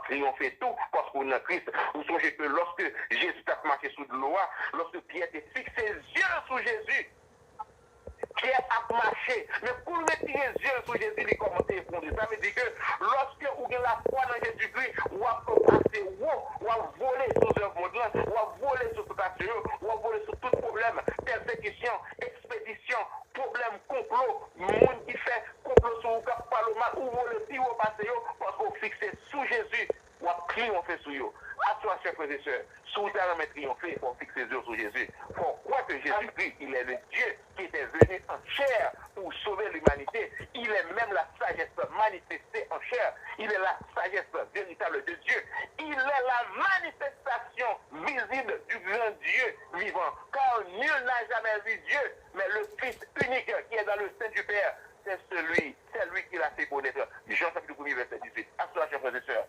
triompher tout parce qu'on a Christ. Vous songez que lorsque Jésus a marché sous de l'eau, lorsque Pierre était fixé ses yeux sur Jésus, Pierre a marché. Mais pour mettre les yeux sur Jésus, il commence à répondre. Ça veut dire que lorsque vous avez la foi dans Jésus-Christ, vous avez passé haut, vous avez volé sur le monde, vous avez volé sur tout affaire, vous avez volé sur tout problème, persécution, expédition, problème, complot, monde qui fait complot sur vous, qui parle mal, ou vous le pire, vous passez, parce que vous fixez sous Jésus, vous avez triomphé sur vous. À toi, chers frères et sœurs, si vous avez triomphé, il faut fixer les yeux sur Jésus. Pourquoi que Jésus-Christ, il est le Dieu qui était venu en chair pour sauver l'humanité. Il est même la sagesse manifestée en chair. Il est la sagesse véritable de Dieu. Il est la manifestation visible du grand Dieu vivant. Car nul n'a jamais vu Dieu, mais le Fils unique qui est dans le sein du Père, c'est lui qui l'a fait connaître. Jean chapitre 1er, verset 18. À cela, chers frères et sœurs,